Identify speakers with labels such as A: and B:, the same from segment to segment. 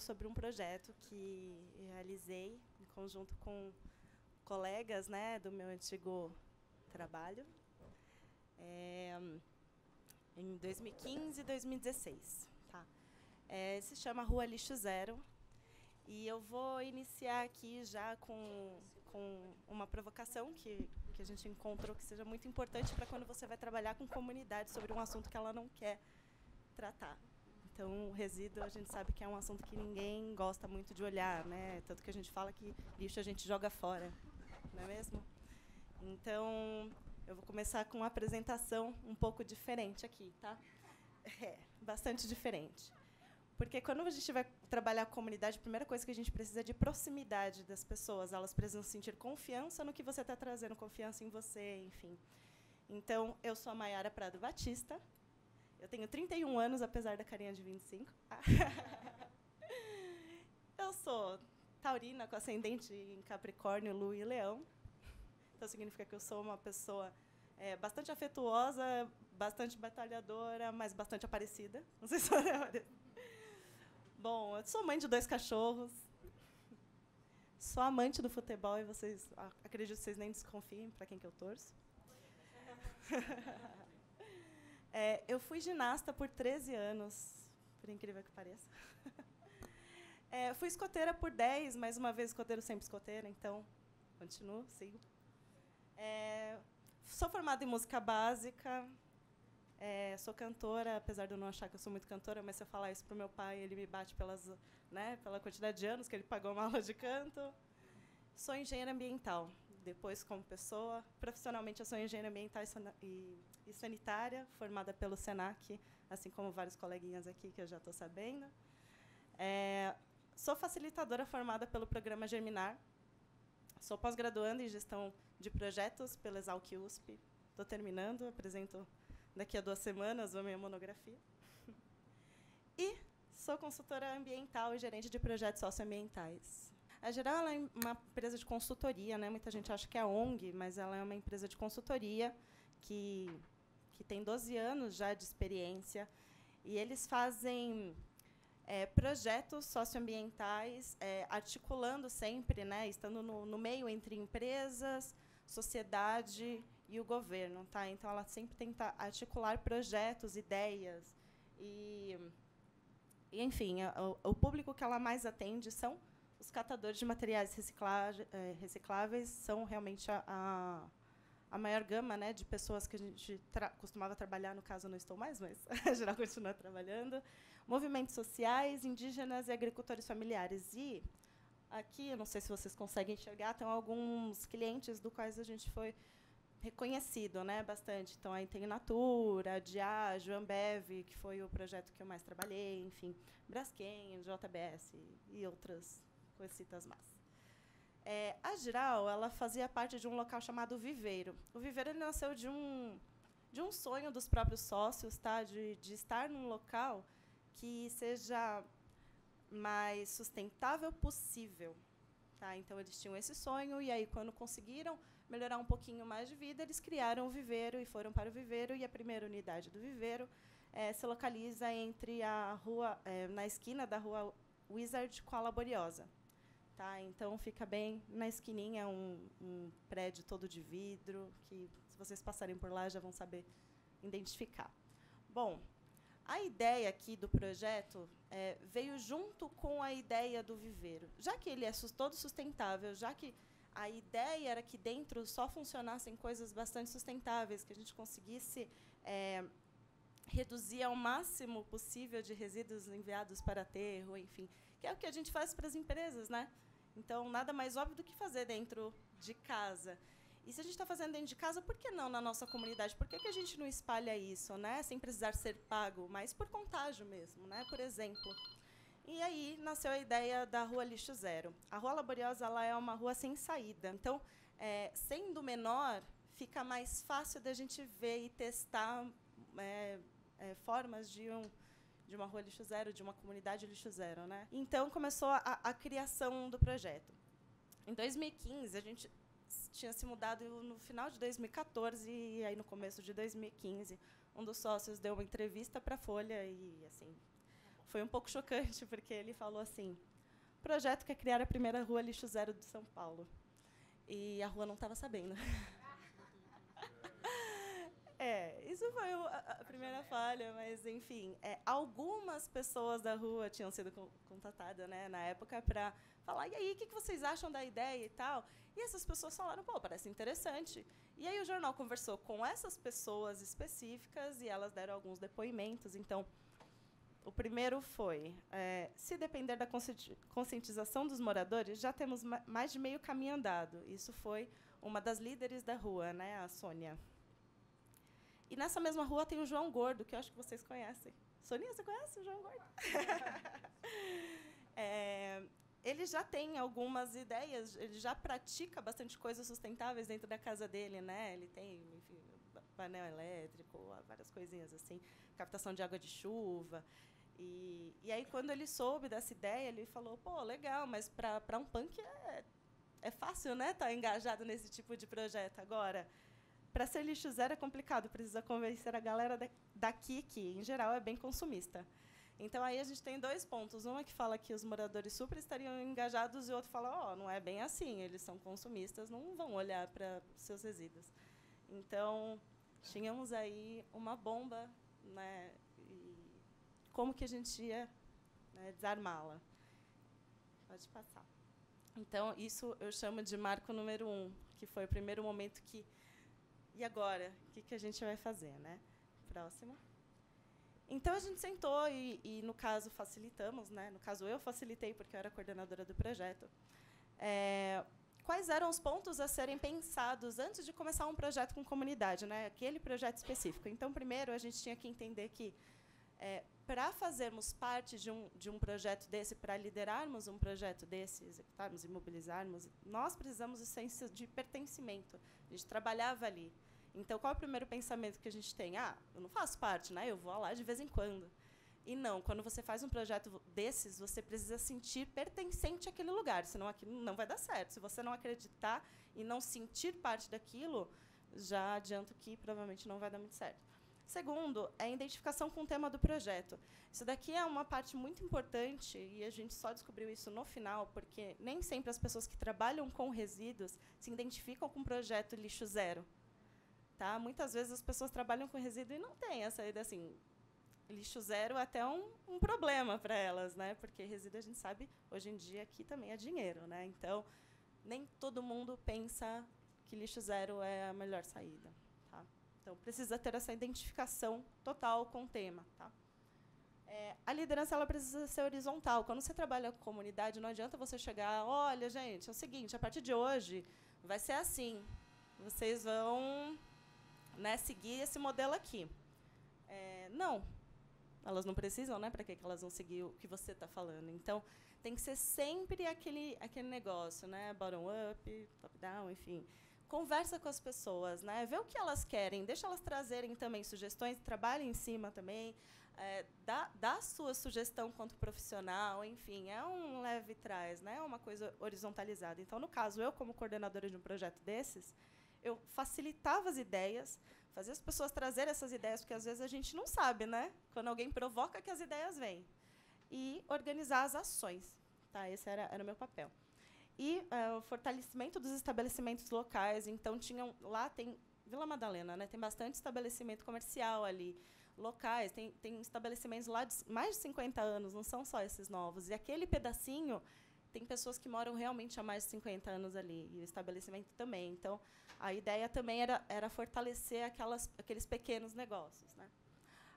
A: sobre um projeto que realizei em conjunto com colegas, né, do meu antigo trabalho, em 2015 e 2016. Tá? Se chama Rua Lixo Zero. E eu vou iniciar aqui já com uma provocação que a gente encontrou que seja muito importante para quando você vai trabalhar com comunidade sobre um assunto que ela não quer tratar. Então, o resíduo, a gente sabe que é um assunto que ninguém gosta muito de olhar, né? Tanto que a gente fala que lixo a gente joga fora, não é mesmo? Então, eu vou começar com uma apresentação um pouco diferente aqui, tá? Bastante diferente. Porque quando a gente vai trabalhar com comunidade, a primeira coisa que a gente precisa é de proximidade das pessoas. Elas precisam sentir confiança no que você está trazendo, confiança em você, enfim. Então, eu sou a Maiara Prado Batista. Eu tenho 31 anos, apesar da carinha de 25. Eu sou taurina, com ascendente em Capricórnio, Lua e Leão. Então, significa que eu sou uma pessoa bastante afetuosa, bastante batalhadora, mas bastante aparecida. Não sei se você... Bom, eu sou mãe de 2 cachorros. Sou amante do futebol e vocês, acredito que vocês nem desconfiem para quem que eu torço. Eu fui ginasta por 13 anos, por incrível que pareça. Fui escoteira por 10, mais uma vez escoteiro, sempre escoteira, então continuo, sigo. Sou formada em música básica. Sou cantora, apesar de eu não achar que eu sou muito cantora, mas se eu falar isso para o meu pai, ele me bate pela quantidade de anos que ele pagou uma aula de canto. Sou engenheira ambiental. Depois, como pessoa, profissionalmente, eu sou engenheira ambiental e sanitária, formada pelo SENAC, assim como vários coleguinhas aqui, que eu já estou sabendo. Sou facilitadora formada pelo programa Germinar. Sou pós-graduanda em gestão de projetos pela Exalc USP. Estou terminando, apresento daqui a 2 semanas a minha monografia. E sou consultora ambiental e gerente de projetos socioambientais. A Geral ela é uma empresa de consultoria, né? Muita gente acha que é ONG, mas ela é uma empresa de consultoria que tem 12 anos já de experiência. E eles fazem projetos socioambientais, articulando sempre, né? Estando no meio entre empresas, sociedade e o governo, tá? Então ela sempre tenta articular projetos, ideias e enfim, o público que ela mais atende são os catadores de materiais recicláveis, são realmente a maior gama, né, de pessoas que a gente costumava trabalhar, no caso não estou mais, mas a geral continua trabalhando, movimentos sociais, indígenas e agricultores familiares. E aqui, eu não sei se vocês conseguem enxergar, tem alguns clientes do quais a gente foi reconhecido, né, bastante. Então, aí tem Natura, Diageo, Ambev, que foi o projeto que eu mais trabalhei, enfim, Braskem, JBS e outras coisitas más. A Geral ela fazia parte de um local chamado Viveiro. O Viveiro ele nasceu de um sonho dos próprios sócios, tá, de estar num local que seja mais sustentável possível. Tá? Então, eles tinham esse sonho, e aí, quando conseguiram melhorar um pouquinho mais de vida, eles criaram o Viveiro e foram para o Viveiro, e a primeira unidade do Viveiro se localiza entre na esquina da Rua Wizard com a Laboriosa. Tá? Então, fica bem na esquininha, um prédio todo de vidro, que, se vocês passarem por lá, já vão saber identificar. Bom, a ideia aqui do projeto veio junto com a ideia do Viveiro. Já que ele é todo sustentável, já que a ideia era que dentro só funcionassem coisas bastante sustentáveis, que a gente conseguisse reduzir ao máximo possível de resíduos enviados para aterro, enfim, que é o que a gente faz para as empresas, né? Então, nada mais óbvio do que fazer dentro de casa. E se a gente está fazendo dentro de casa, por que não na nossa comunidade? Por que a gente não espalha isso, né? Sem precisar ser pago, mas por contágio mesmo, né? Por exemplo. E aí nasceu a ideia da Rua Lixo Zero. A Rua Laboriosa ela é uma rua sem saída. Então, sendo menor, fica mais fácil da gente ver e testar formas de uma Rua Lixo Zero, de uma comunidade Lixo Zero, né? Então, começou a criação do projeto. Em 2015, a gente tinha se mudado no final de 2014, e aí, no começo de 2015, um dos sócios deu uma entrevista para a Folha e, assim, foi um pouco chocante, porque ele falou assim, o projeto quer criar a primeira rua lixo zero de São Paulo. E a rua não estava sabendo. Isso foi a primeira falha, mas, enfim, algumas pessoas da rua tinham sido contatadas, né, na época para falar, e aí, o que vocês acham da ideia e tal? E essas pessoas falaram, pô, parece interessante. E aí o jornal conversou com essas pessoas específicas e elas deram alguns depoimentos. Então, o primeiro foi, se depender da conscientização dos moradores, já temos mais de meio caminho andado. Isso foi uma das líderes da rua, né, a Sônia. E nessa mesma rua tem o João Gordo, que eu acho que vocês conhecem. Soninha, você conhece o João Gordo? Ele já tem algumas ideias, ele já pratica bastante coisas sustentáveis dentro da casa dele, né? Ele tem, enfim, painel elétrico, várias coisinhas assim, captação de água de chuva. E aí, quando ele soube dessa ideia, ele falou, pô, legal, mas para um punk é fácil, né, estar engajado nesse tipo de projeto. Agora, para ser lixo zero é complicado, precisa convencer a galera daqui, que, em geral, é bem consumista. Então, aí a gente tem dois pontos. Uma que fala que os moradores super estariam engajados e o outro fala, não é bem assim, eles são consumistas, não vão olhar para seus resíduos. Então, tínhamos aí uma bomba, né, e como que a gente ia, né, desarmá-la. Pode passar. Então, isso eu chamo de marco número 1, que foi o primeiro momento que... E agora? O que a gente vai fazer, né? Próximo. Então, a gente sentou e no caso, facilitamos, né? No caso, eu facilitei, porque eu era coordenadora do projeto. Quais eram os pontos a serem pensados antes de começar um projeto com comunidade, né? Aquele projeto específico. Então, primeiro, a gente tinha que entender que, para fazermos parte de um projeto desse, para liderarmos um projeto desse, executarmos e mobilizarmos, nós precisamos do senso de pertencimento. A gente trabalhava ali. Então, qual é o primeiro pensamento que a gente tem? Eu não faço parte, né? Eu vou lá de vez em quando. E não, quando você faz um projeto desses, você precisa sentir pertencente àquele lugar, senão aquilo não vai dar certo. Se você não acreditar e não sentir parte daquilo, já adianto que provavelmente não vai dar muito certo. Segundo, é a identificação com o tema do projeto. Isso daqui é uma parte muito importante, e a gente só descobriu isso no final, porque nem sempre as pessoas que trabalham com resíduos se identificam com o projeto lixo zero. Tá? Muitas vezes as pessoas trabalham com resíduo e não têm essa ideia, assim, lixo zero é até um problema para elas, né? Porque resíduo, a gente sabe, hoje em dia, aqui também é dinheiro, né? Então, nem todo mundo pensa que lixo zero é a melhor saída. Tá? Então, precisa ter essa identificação total com o tema. Tá? A liderança ela precisa ser horizontal. Quando você trabalha com comunidade, não adianta você chegar, olha, gente, é o seguinte, a partir de hoje vai ser assim, vocês vão, né, seguir esse modelo aqui. Não, elas não precisam, né? Para que elas vão seguir o que você está falando? Então, tem que ser sempre aquele negócio, né? Bottom up, top down, enfim. Conversa com as pessoas, né? Vê o que elas querem, deixa elas trazerem também sugestões, trabalhe em cima também, dá a sua sugestão quanto profissional, enfim, é um leve e trás, né? É uma coisa horizontalizada. Então, no caso, eu, como coordenadora de um projeto desses, eu facilitava as ideias, fazia as pessoas trazerem essas ideias, porque às vezes a gente não sabe, né? Quando alguém provoca que as ideias vêm. E organizar as ações. Tá? Esse era o meu papel. E o fortalecimento dos estabelecimentos locais. Então, lá tem Vila Madalena, né? Tem bastante estabelecimento comercial ali, locais. Tem estabelecimentos lá de mais de 50 anos, não são só esses novos. E aquele pedacinho, tem pessoas que moram realmente há mais de 50 anos ali, e o estabelecimento também. Então, a ideia também era fortalecer aqueles pequenos negócios. Né?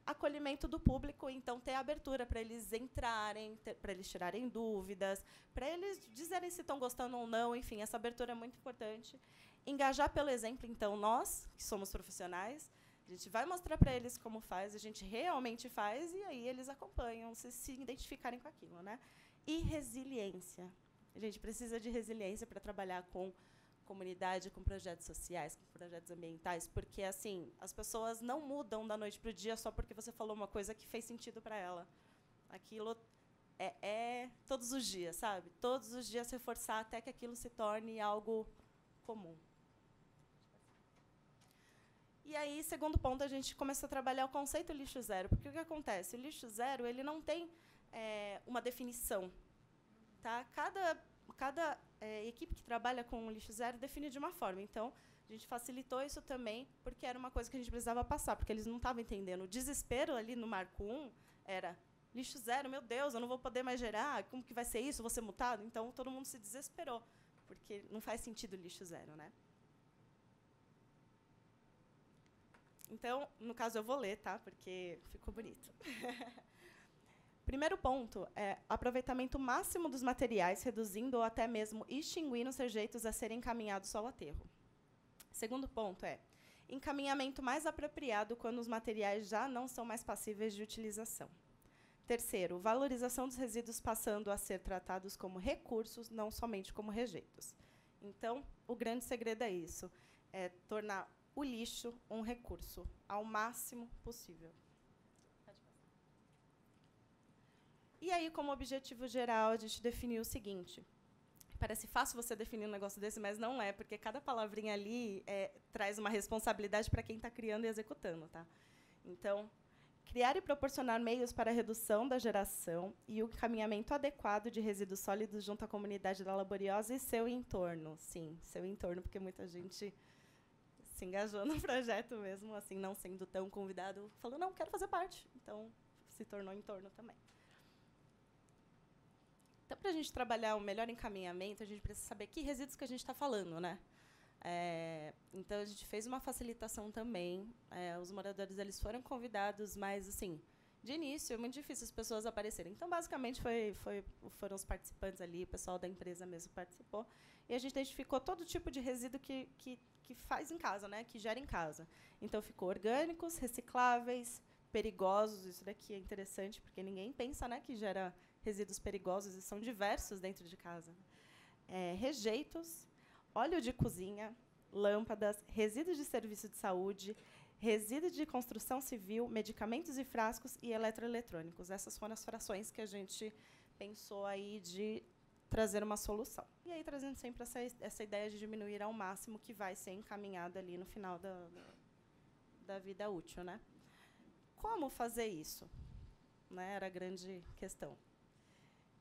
A: Acolhimento do público, então, ter abertura para eles entrarem, para eles tirarem dúvidas, para eles dizerem se estão gostando ou não, enfim, essa abertura é muito importante. Engajar pelo exemplo, então, nós, que somos profissionais, a gente vai mostrar para eles como faz, a gente realmente faz, e aí eles acompanham, se identificarem com aquilo. Né? E resiliência. A gente precisa de resiliência para trabalhar com comunidade, com projetos sociais, com projetos ambientais, porque assim as pessoas não mudam da noite para o dia só porque você falou uma coisa que fez sentido para ela. Aquilo é todos os dias, sabe? Todos os dias reforçar até que aquilo se torne algo comum. E aí, segundo ponto, a gente começou a trabalhar o conceito lixo zero, porque o que acontece? O lixo zero ele não tem uma definição. Tá? Cada equipe que trabalha com lixo zero define de uma forma. Então, a gente facilitou isso também, porque era uma coisa que a gente precisava passar, porque eles não estavam entendendo. O desespero ali no Marco 1 era lixo zero, meu Deus, eu não vou poder mais gerar, como que vai ser isso, vou ser multado? Então, todo mundo se desesperou, porque não faz sentido lixo zero, né? Então, no caso, eu vou ler, tá? Porque ficou bonito. Primeiro ponto é aproveitamento máximo dos materiais, reduzindo ou até mesmo extinguindo os rejeitos a serem encaminhados ao aterro. Segundo ponto é encaminhamento mais apropriado quando os materiais já não são mais passíveis de utilização. Terceiro, valorização dos resíduos passando a ser tratados como recursos, não somente como rejeitos. Então, o grande segredo é isso, é tornar o lixo um recurso, ao máximo possível. E aí, como objetivo geral, a gente definiu o seguinte. Parece fácil você definir um negócio desse, mas não é, porque cada palavrinha ali traz uma responsabilidade para quem está criando e executando. Tá? Então, criar e proporcionar meios para a redução da geração e o encaminhamento adequado de resíduos sólidos junto à comunidade da Laboriosa e seu entorno. Sim, seu entorno, porque muita gente se engajou no projeto mesmo, assim, não sendo tão convidado, falou, não, quero fazer parte. Então, se tornou entorno também. Então, para a gente trabalhar o melhor encaminhamento, a gente precisa saber que resíduos que a gente está falando, né? Então, a gente fez uma facilitação também. Os moradores eles foram convidados, mas, assim, de início, é muito difícil as pessoas aparecerem. Então, basicamente, foram os participantes ali, o pessoal da empresa mesmo participou. E a gente identificou todo tipo de resíduo que faz em casa, né? Que gera em casa. Então, ficou orgânicos, recicláveis, perigosos. Isso daqui é interessante, porque ninguém pensa, né, que gera resíduos perigosos, e são diversos dentro de casa. Rejeitos, óleo de cozinha, lâmpadas, resíduos de serviço de saúde, resíduos de construção civil, medicamentos e frascos e eletroeletrônicos. Essas foram as frações que a gente pensou aí de trazer uma solução. E aí, trazendo sempre essa ideia de diminuir ao máximo que vai ser encaminhada ali no final da vida útil. Né? Como fazer isso? Né? Era a grande questão.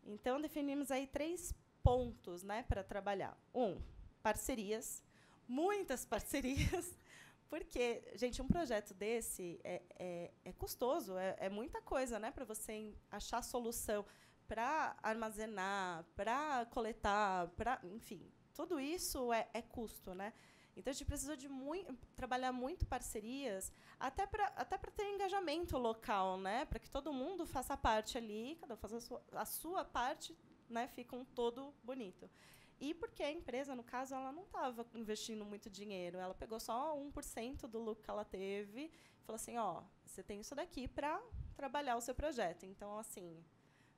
A: Então, definimos aí 3 pontos, né, para trabalhar. 1, parcerias, muitas parcerias, porque, gente, um projeto desse é custoso, é muita coisa, né, para você achar solução para armazenar, para coletar, enfim, tudo isso é custo, né? Então, a gente precisou de trabalhar muito parcerias, até para ter engajamento local, né? Para que todo mundo faça parte ali, cada um faça a sua parte, né? Fica um todo bonito. E porque a empresa, no caso, ela não estava investindo muito dinheiro, ela pegou só 1% do lucro que ela teve e falou assim, ó, você tem isso daqui para trabalhar o seu projeto. Então, assim,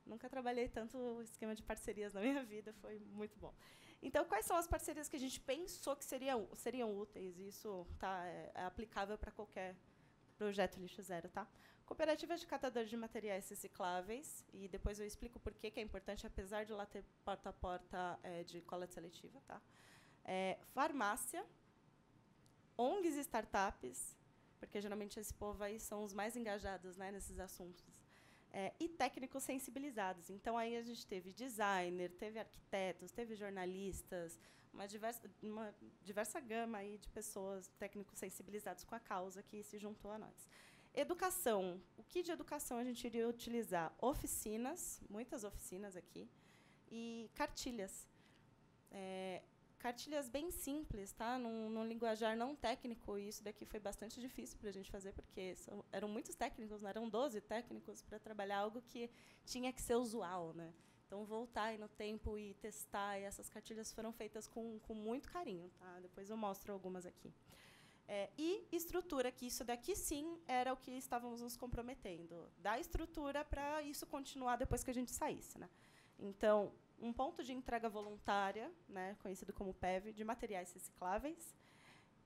A: nunca trabalhei tanto esquema de parcerias na minha vida, foi muito bom. Então, quais são as parcerias que a gente pensou que seriam úteis? Isso é aplicável para qualquer projeto lixo zero. Tá? Cooperativas de catadores de materiais recicláveis, e depois eu explico por que é importante, apesar de lá ter porta a porta de coleta seletiva. Tá? Farmácia, ONGs e startups, porque geralmente esse povo aí são os mais engajados, né, nesses assuntos. E técnicos sensibilizados. Então, aí a gente teve designer, teve arquitetos, teve jornalistas, uma diversa gama aí de pessoas, técnicos sensibilizados com a causa, que se juntou a nós. Educação. O que de educação a gente iria utilizar? Oficinas, muitas oficinas aqui, e cartilhas. Cartilhas bem simples, tá? Num linguajar não técnico, e isso daqui foi bastante difícil para a gente fazer, porque eram muitos técnicos, não eram 12 técnicos para trabalhar algo que tinha que ser usual. Né? Então, voltar aí no tempo e testar, e essas cartilhas foram feitas com muito carinho. Tá? Depois eu mostro algumas aqui. E estrutura, que isso daqui, sim, era o que estávamos nos comprometendo. Dar estrutura para isso continuar depois que a gente saísse. Né? Então, um ponto de entrega voluntária, né, conhecido como PEV, de materiais recicláveis,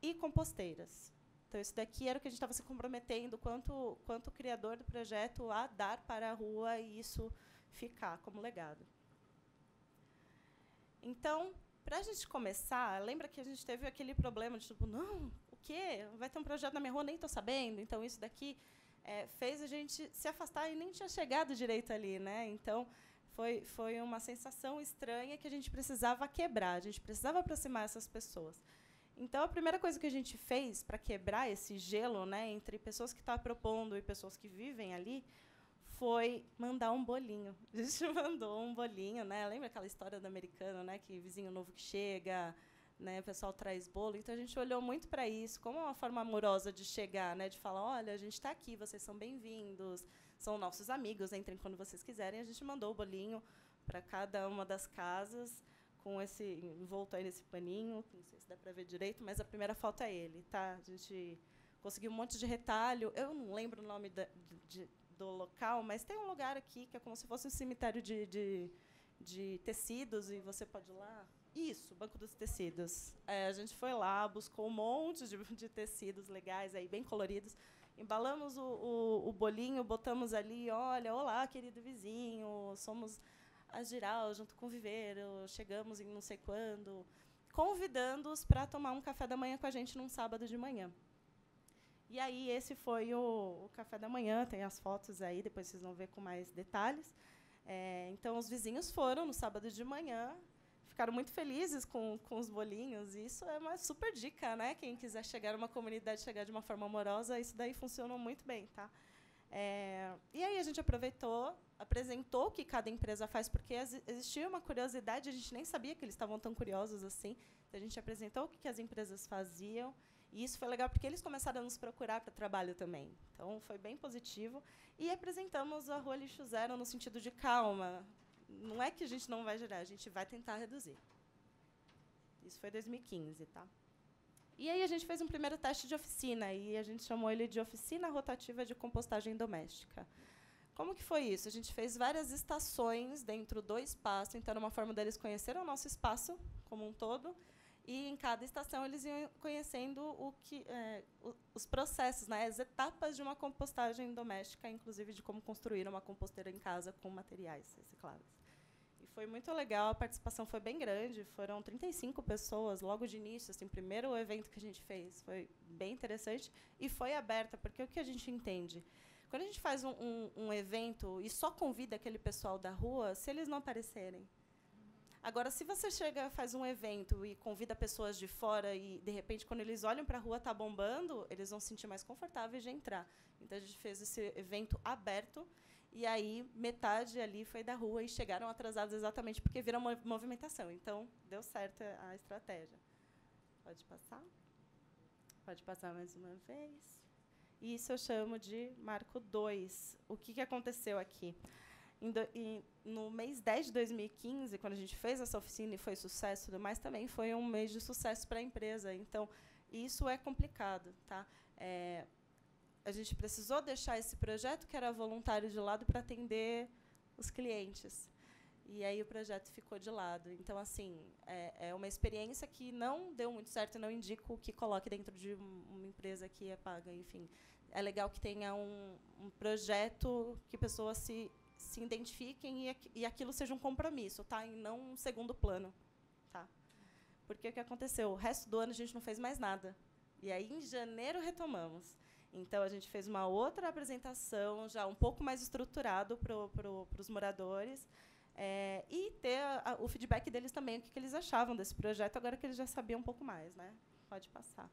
A: e composteiras. Então, isso daqui era o que a gente estava se comprometendo quanto criador do projeto a dar para a rua e isso ficar como legado. Então, para a gente começar, lembra que a gente teve aquele problema de, tipo, não, o quê? Vai ter um projeto na minha rua, nem estou sabendo. Então, isso daqui fez a gente se afastar e nem tinha chegado direito ali, né? Então, foi uma sensação estranha que a gente precisava quebrar, a gente precisava aproximar essas pessoas. Então, a primeira coisa que a gente fez para quebrar esse gelo, né, entre pessoas que estão propondo e pessoas que vivem ali, foi mandar um bolinho. A gente mandou um bolinho, né? Lembra aquela história do americano, né, que vizinho novo que chega, né, o pessoal traz bolo. Então, a gente olhou muito para isso, como uma forma amorosa de chegar, né, de falar, olha, a gente está aqui, vocês são bem-vindos, são nossos amigos, entrem quando vocês quiserem. A gente mandou o bolinho para cada uma das casas, com esse envolto aí nesse paninho, não sei se dá para ver direito, mas a primeira foto é ele, tá? A gente conseguiu um monte de retalho. Eu não lembro o nome do local, mas tem um lugar aqui que é como se fosse um cemitério de tecidos, e você pode ir lá. Isso, Banco dos Tecidos. A gente foi lá, buscou um monte de tecidos legais, aí, bem coloridos, embalamos o bolinho, botamos ali, olha, olá, querido vizinho, somos a Giral, junto com o Viveiro, chegamos em não sei quando, convidando-os para tomar um café da manhã com a gente num sábado de manhã. E aí, esse foi o café da manhã, tem as fotos aí, depois vocês vão ver com mais detalhes. Então, os vizinhos foram no sábado de manhã, ficaram muito felizes com os bolinhos, e isso é uma super dica, né? Quem quiser chegar numa comunidade, chegar de uma forma amorosa, isso daí funciona muito bem, tá? E aí a gente apresentou o que cada empresa faz, porque existia uma curiosidade, a gente nem sabia que eles estavam tão curiosos assim. Então, a gente apresentou o que as empresas faziam, e isso foi legal porque eles começaram a nos procurar para trabalho também. Então, foi bem positivo. E apresentamos a Rua Lixo Zero no sentido de calma. Não é que a gente não vai gerar, a gente vai tentar reduzir. Isso foi 2015, tá? E aí a gente fez um primeiro teste de oficina, e a gente chamou ele de Oficina Rotativa de Compostagem Doméstica. Como que foi isso? A gente fez várias estações dentro do espaço, então era uma forma deles conhecerem o nosso espaço como um todo, e em cada estação eles iam conhecendo os processos, né, as etapas de uma compostagem doméstica, inclusive de como construir uma composteira em casa com materiais recicláveis. E foi muito legal, a participação foi bem grande, foram 35 pessoas logo de início, assim, primeiro evento que a gente fez, foi bem interessante, e foi aberta, porque o que a gente entende? Quando a gente faz um evento e só convida aquele pessoal da rua, se eles não aparecerem. Agora, se você chega, faz um evento e convida pessoas de fora e, de repente, quando eles olham para a rua, está bombando, eles vão se sentir mais confortáveis de entrar. Então, a gente fez esse evento aberto, e aí metade ali foi da rua e chegaram atrasados exatamente porque viram movimentação. Então, deu certo a estratégia. Pode passar? Pode passar mais uma vez. Isso eu chamo de marco 2. O que aconteceu aqui? No mês 10 de 2015, quando a gente fez essa oficina e foi sucesso e tudo mais, também foi um mês de sucesso para a empresa. Então, isso é complicado, tá? A gente precisou deixar esse projeto, que era voluntário, de lado para atender os clientes. E aí o projeto ficou de lado. Então, assim, é uma experiência que não deu muito certo, não indico que coloque dentro de uma empresa que é paga, enfim. É legal que tenha um projeto que pessoas se identifiquem e aquilo seja um compromisso, tá? E não um segundo plano, tá? Porque o que aconteceu? O resto do ano a gente não fez mais nada. E aí, em janeiro, retomamos. Então, a gente fez uma outra apresentação, já um pouco mais estruturado para os moradores, e ter o feedback deles também, o que eles achavam desse projeto, agora que eles já sabiam um pouco mais, né? Pode passar.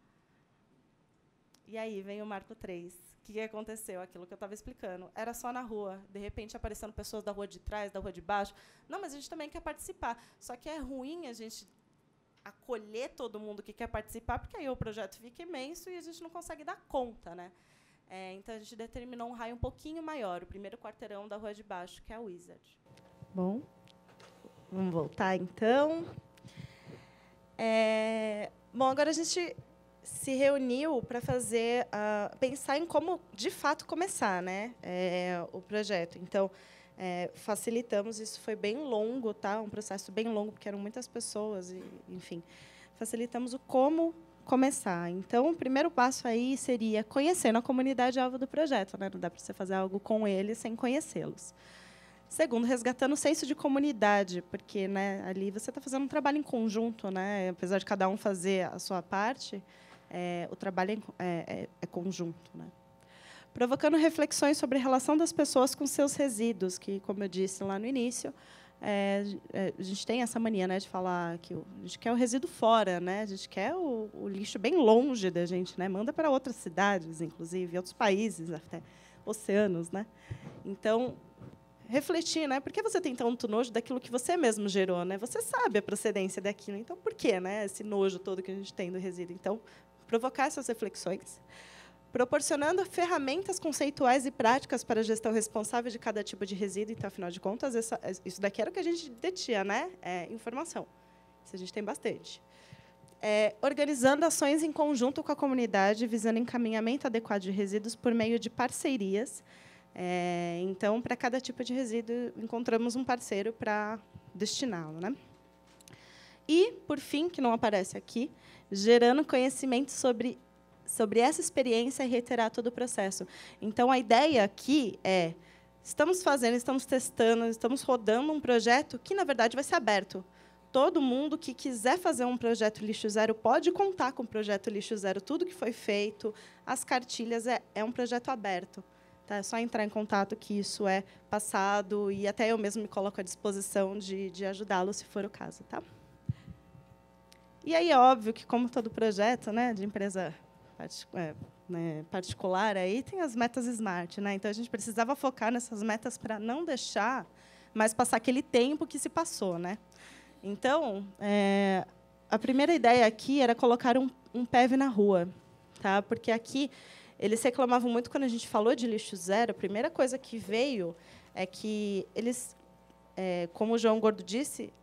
A: E aí vem o marco 3. O que aconteceu? Aquilo que eu estava explicando. Era só na rua. De repente, aparecendo pessoas da rua de trás, da rua de baixo. Não, mas a gente também quer participar. Só que é ruim a gente acolher todo mundo que quer participar, porque aí o projeto fica imenso e a gente não consegue dar conta, né? Então, a gente determinou um raio um pouquinho maior, o primeiro quarteirão da rua de baixo, que é a Wizard. Bom, vamos voltar, então. Bom, agora a gente se reuniu para pensar em como, de fato, começar, né, o projeto. Então, facilitamos, isso foi bem longo, tá? Um processo bem longo, porque eram muitas pessoas, e, enfim. Facilitamos o como começar. Então, o primeiro passo aí seria conhecendo a comunidade alvo do projeto, né? Não dá para você fazer algo com eles sem conhecê-los. Segundo, resgatando o senso de comunidade, porque, né, ali você está fazendo um trabalho em conjunto, né? Apesar de cada um fazer a sua parte, o trabalho é conjunto, né? provocando reflexões sobre a relação das pessoas com seus resíduos, que, como eu disse lá no início, a gente tem essa mania, né, de falar que a gente quer o resíduo fora, né, a gente quer o lixo bem longe da gente, né, manda para outras cidades, inclusive, outros países, até oceanos, né. Então, refletir, né, por que você tem tanto nojo daquilo que você mesmo gerou, né? Você sabe a procedência daquilo, então por que, né, esse nojo todo que a gente tem do resíduo? Então, provocar essas reflexões, proporcionando ferramentas conceituais e práticas para a gestão responsável de cada tipo de resíduo. Então, afinal de contas, isso daqui era o que a gente detinha, né? Informação. Isso a gente tem bastante. Organizando ações em conjunto com a comunidade, visando encaminhamento adequado de resíduos por meio de parcerias. Então, para cada tipo de resíduo, encontramos um parceiro para destiná-lo, né? E, por fim, que não aparece aqui, gerando conhecimento sobre essa experiência e reiterar todo o processo. Então, a ideia aqui é, estamos fazendo, estamos testando, estamos rodando um projeto que, na verdade, vai ser aberto. Todo mundo que quiser fazer um projeto Lixo Zero pode contar com o projeto Lixo Zero. Tudo que foi feito, as cartilhas, é um projeto aberto. Tá? É só entrar em contato que isso é passado e até eu mesmo me coloco à disposição de ajudá-lo, se for o caso. Tá? E aí, é óbvio que, como todo projeto, né, de empresa particular, aí tem as metas SMART. Né? Então, a gente precisava focar nessas metas para não deixar mais passar aquele tempo que se passou. Né? Então, a primeira ideia aqui era colocar um PEV na rua. Tá? Porque aqui, eles reclamavam muito quando a gente falou de lixo zero. A primeira coisa que veio é que eles, como o João Gordo disse,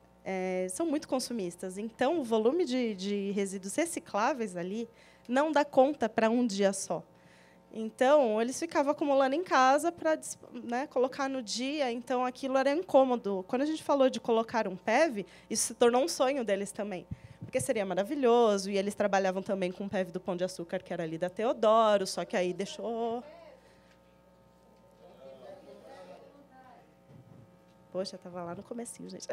A: são muito consumistas. Então, o volume de resíduos recicláveis ali não dá conta para um dia só. Então, eles ficavam acumulando em casa para, né, colocar no dia. Então, aquilo era incômodo. Quando a gente falou de colocar um PEV, isso se tornou um sonho deles também, porque seria maravilhoso. E eles trabalhavam também com o PEV do Pão de Açúcar, que era ali da Teodoro, só que aí deixou... Poxa, estava lá no comecinho, gente.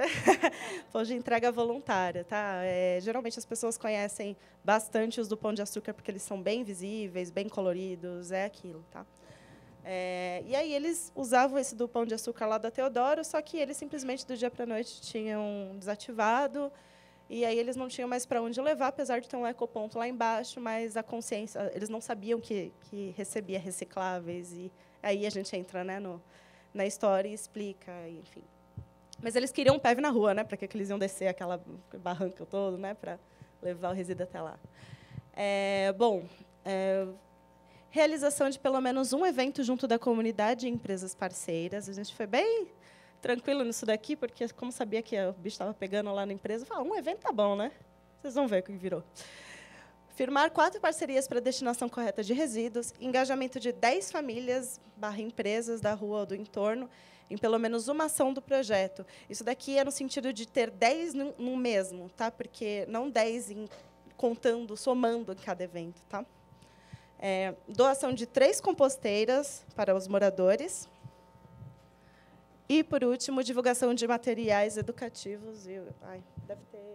A: Pão de entrega voluntária. Tá? Geralmente, as pessoas conhecem bastante os do Pão de Açúcar, porque eles são bem visíveis, bem coloridos, é aquilo. Tá? E aí, eles usavam esse do Pão de Açúcar lá da Teodoro, só que eles, simplesmente, do dia para a noite, tinham desativado, e aí eles não tinham mais para onde levar, apesar de ter um ecoponto lá embaixo, mas a consciência, eles não sabiam que recebia recicláveis, e aí a gente entra, né, na história e explica, enfim. Mas eles queriam um PEV na rua, né, para que eles iam descer aquela barranca toda, né, para levar o resíduo até lá. Realização de pelo menos um evento junto da comunidade e empresas parceiras. A gente foi bem tranquilo nisso daqui, porque, como sabia que o bicho estava pegando lá na empresa, eu falei, um evento tá bom, né? Vocês vão ver o que virou. Firmar 4 parcerias para a destinação correta de resíduos, engajamento de 10 famílias/empresas da rua ou do entorno, em pelo menos uma ação do projeto. Isso daqui é no sentido de ter 10 no mesmo, tá? Porque não 10 contando, somando em cada evento. Tá? Doação de 3 composteiras para os moradores. E, por último, divulgação de materiais educativos. Deve ter...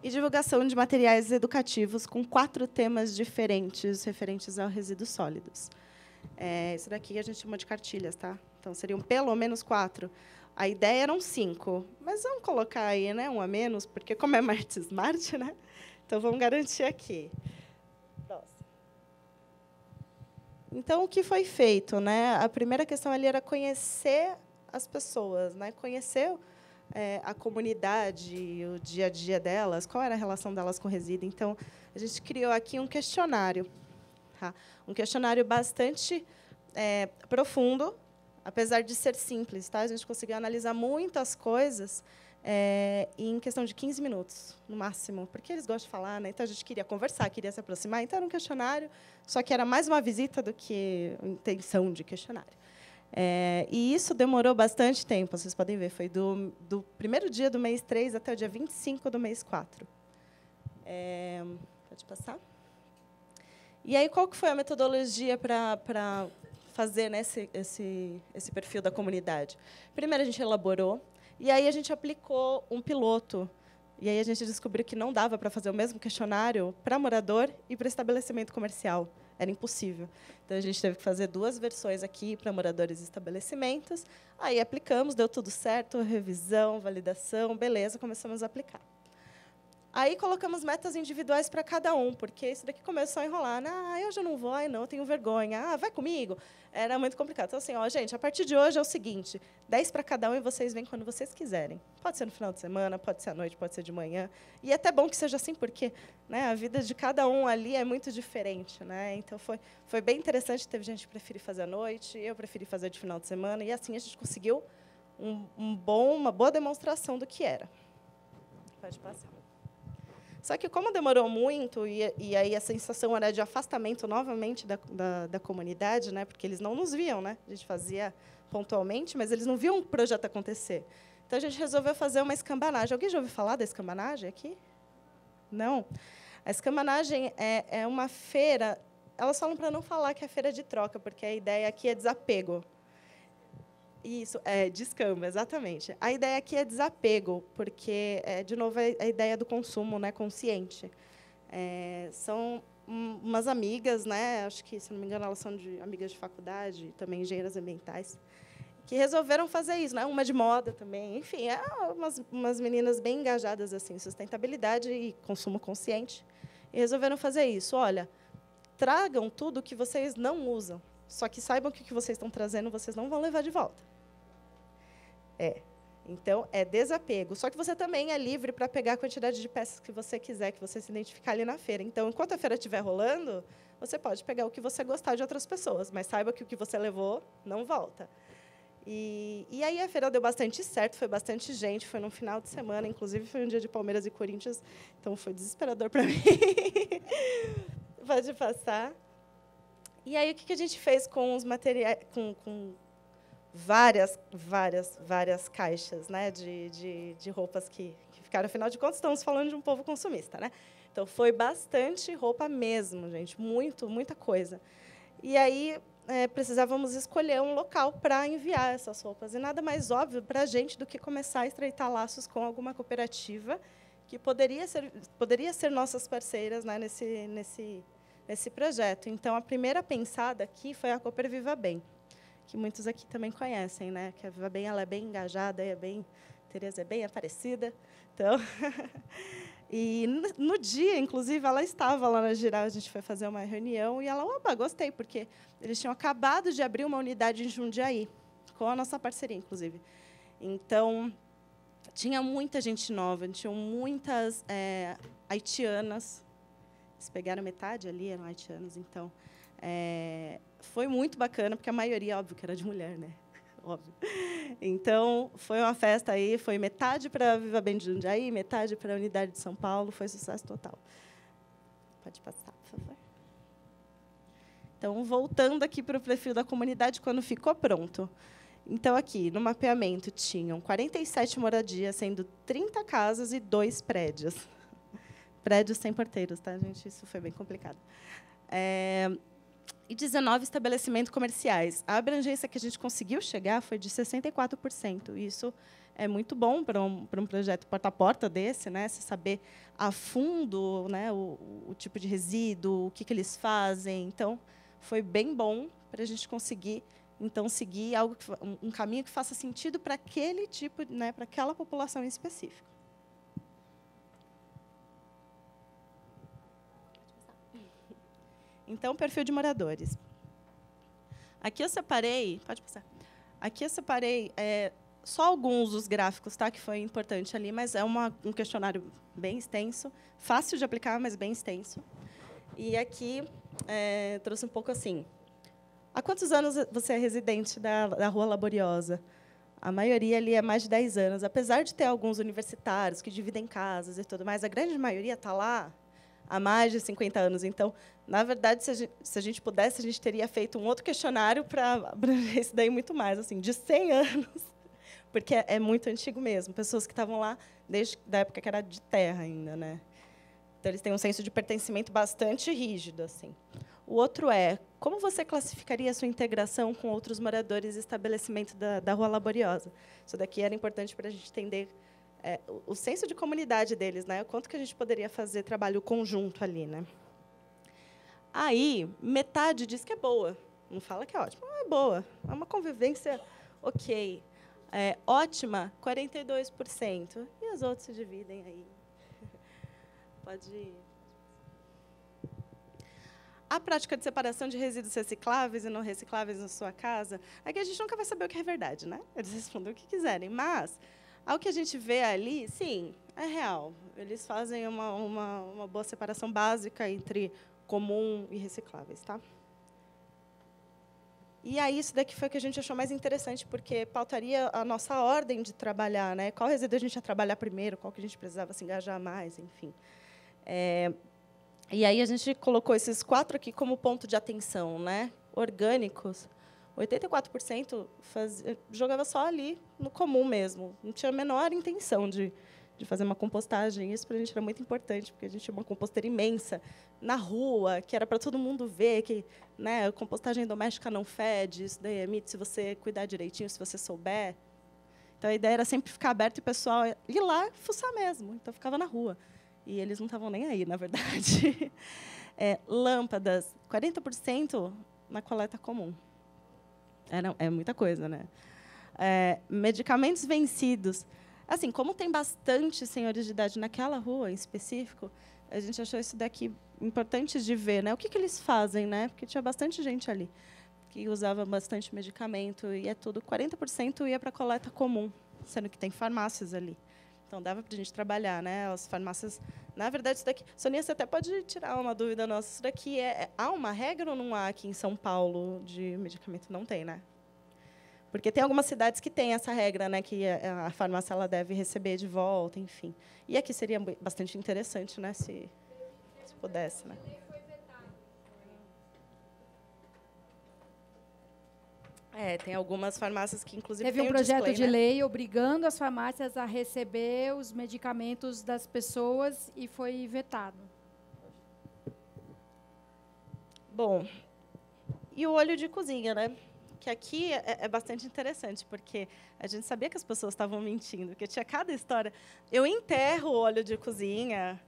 A: E divulgação de materiais educativos com 4 temas diferentes referentes aos resíduos sólidos. Isso daqui a gente chama de cartilhas, tá? Então, seriam pelo menos 4. A ideia eram 5, mas vamos colocar aí, né, um a menos, porque, como é Marte Smart, né? Então, vamos garantir aqui. Próximo. Então, o que foi feito? Né? A primeira questão ali era conhecer as pessoas, né? Conhecer a comunidade, o dia a dia delas, qual era a relação delas com o resíduo. Então, a gente criou aqui um questionário. Tá? Um questionário bastante profundo, apesar de ser simples. Tá? A gente conseguiu analisar muitas coisas em questão de 15 minutos, no máximo, porque eles gostam de falar, né? Então, a gente queria conversar, queria se aproximar. Então, era um questionário, só que era mais uma visita do que intenção de questionário. E isso demorou bastante tempo, vocês podem ver, foi do primeiro dia do mês 3 até o dia 25 do mês 4. Pode passar? E aí, qual que foi a metodologia para fazer, né, esse perfil da comunidade? Primeiro, a gente elaborou, e aí a gente aplicou um piloto E aí a gente descobriu que não dava para fazer o mesmo questionário para morador e para estabelecimento comercial. Era impossível. Então, a gente teve que fazer 2 versões aqui para moradores e estabelecimentos. Aí aplicamos, deu tudo certo, revisão, validação, beleza, começamos a aplicar. Aí colocamos metas individuais para cada um, porque isso daqui começou a enrolar. Ah, eu já não vou, ai não, eu tenho vergonha. Ah, vai comigo. Era muito complicado. Então, assim, ó, gente, a partir de hoje é o seguinte, 10 para cada um e vocês vêm quando vocês quiserem. Pode ser no final de semana, pode ser à noite, pode ser de manhã. E é até bom que seja assim, porque, né, a vida de cada um ali é muito diferente. Né? Então, foi bem interessante. Teve gente que preferiu fazer à noite, eu preferi fazer de final de semana. E, assim, a gente conseguiu uma boa demonstração do que era. Pode passar. Só que, como demorou muito, e aí a sensação era de afastamento novamente da comunidade, né, porque eles não nos viam, né, a gente fazia pontualmente, mas eles não viam o projeto acontecer. Então, a gente resolveu fazer uma escambanagem. Alguém já ouviu falar da escambanagem aqui? Não? A escambanagem é uma feira, elas falam para não falar que é feira de troca, porque a ideia aqui é desapego. Isso, descamba, exatamente. A ideia aqui é desapego, porque, de novo, é a ideia do consumo, né, consciente. São umas amigas, né, acho que, se não me engano, elas são amigas de faculdade, também engenheiras ambientais, que resolveram fazer isso, né, uma de moda também. Enfim, umas meninas bem engajadas assim, em sustentabilidade e consumo consciente, e resolveram fazer isso. Olha, tragam tudo que vocês não usam, só que saibam que o que vocês estão trazendo, vocês não vão levar de volta. Então, é desapego. Só que você também é livre para pegar a quantidade de peças que você quiser, que você se identificar ali na feira. Então, enquanto a feira estiver rolando, você pode pegar o que você gostar de outras pessoas, mas saiba que o que você levou não volta. E aí a feira deu bastante certo, foi bastante gente, foi no final de semana, inclusive foi um dia de Palmeiras e Corinthians, então foi desesperador para mim. Pode passar. E aí, o que a gente fez com os materiais, com várias caixas, né, de roupas que ficaram, afinal de contas, estamos falando de um povo consumista, né? Então, foi bastante roupa mesmo, gente, muita coisa. E aí, precisávamos escolher um local para enviar essas roupas. E nada mais óbvio para a gente do que começar a estreitar laços com alguma cooperativa que poderia ser nossas parceiras, né, nesse projeto. Então, a primeira pensada aqui foi a Cooper Viva Bem, que muitos aqui também conhecem, né? Que a Viva Bem, ela é bem engajada, Tereza é bem aparecida. Então, e no dia, inclusive, ela estava lá na Giral, a gente foi fazer uma reunião, e ela, opa, gostei, porque eles tinham acabado de abrir uma unidade em Jundiaí, com a nossa parceria, inclusive. Então, tinha muita gente nova, tinham muitas haitianas. Eles pegaram metade ali, eram haitianos, então... foi muito bacana, porque a maioria, óbvio, que era de mulher, né? Óbvio. Então, foi uma festa aí, foi metade para a Viva Bem de Jundiaí, metade para a Unidade de São Paulo, foi sucesso total. Pode passar, por favor. Então, voltando aqui para o perfil da comunidade, quando ficou pronto. Então, aqui, no mapeamento, tinham 47 moradias, sendo 30 casas e 2 prédios. Prédios sem porteiros, tá, gente? Isso foi bem complicado. E 19 estabelecimentos comerciais. A abrangência que a gente conseguiu chegar foi de 64%. Isso é muito bom para um projeto porta a porta desse, né? Você saber a fundo, né, o tipo de resíduo, o que eles fazem. Então, foi bem bom para a gente conseguir, então, seguir um caminho que faça sentido para aquele tipo, né, para aquela população em específico. Então, perfil de moradores. Aqui eu separei, pode passar. Aqui eu separei só alguns dos gráficos, tá, que foi importante ali, mas é um questionário bem extenso, fácil de aplicar, mas bem extenso. E aqui trouxe um pouco assim. Há quantos anos você é residente da Rua Laboriosa? A maioria ali é mais de 10 anos, apesar de ter alguns universitários que dividem casas e tudo mais, a grande maioria está lá há mais de 50 anos. Então, na verdade, se a gente pudesse, a gente teria feito um outro questionário para abranger isso daí muito mais, assim, de 100 anos, porque é muito antigo mesmo. Pessoas que estavam lá desde a época que era de terra ainda, né? Então, eles têm um senso de pertencimento bastante rígido, assim. O outro como você classificaria a sua integração com outros moradores e estabelecimentos da Rua Laboriosa? Isso daqui era importante para a gente entender o senso de comunidade deles, né? O quanto que a gente poderia fazer trabalho conjunto ali, né? Aí, metade diz que é boa. Não fala que é ótima, mas é boa. É uma convivência ok. Ótima, 42%. E os outros se dividem aí. Pode ir. A prática de separação de resíduos recicláveis e não recicláveis na sua casa, aqui a gente nunca vai saber o que é verdade, né? Eles respondem o que quiserem, mas ao que a gente vê ali, sim, é real. Eles fazem uma boa separação básica entre comum e recicláveis, tá? E aí, isso daqui foi o que a gente achou mais interessante, porque pautaria a nossa ordem de trabalhar, né? Qual resíduo a gente ia trabalhar primeiro, qual que a gente precisava se engajar mais, enfim. E aí a gente colocou esses 4 aqui como ponto de atenção, né? Orgânicos, 84% jogava só ali, no comum mesmo. Não tinha a menor intenção de fazer uma compostagem. Isso, para a gente, era muito importante, porque a gente tinha uma composteira imensa na rua, que era para todo mundo ver que, né, a compostagem doméstica não fede, isso daí é mito, se você cuidar direitinho, se você souber. Então, a ideia era sempre ficar aberto e o pessoal ir lá e fuçar mesmo. Então, ficava na rua. E eles não estavam nem aí, na verdade. Lâmpadas, 40% na coleta comum. É muita coisa, né? Medicamentos vencidos. Assim, como tem bastante senhores de idade naquela rua, em específico, a gente achou isso daqui importante de ver, né? O que eles fazem, né? Porque tinha bastante gente ali que usava bastante medicamento, e tudo. 40% ia para a coleta comum, sendo que tem farmácias ali. Então, dava para a gente trabalhar, né? As farmácias... Na verdade, isso daqui... Sonia, você até pode tirar uma dúvida nossa. Isso daqui há uma regra ou não há aqui em São Paulo de medicamento? Não tem, né? Porque tem algumas cidades que têm essa regra, né? Que a farmácia ela deve receber de volta, enfim. E aqui seria bastante interessante, né? Se pudesse, né? Tem algumas farmácias que, inclusive,
B: teve um projeto de lei obrigando as farmácias a receber os medicamentos das pessoas e foi vetado.
A: Bom, e o óleo de cozinha, né? Que aqui é bastante interessante, porque a gente sabia que as pessoas estavam mentindo, porque tinha cada história. Eu enterro o óleo de cozinha,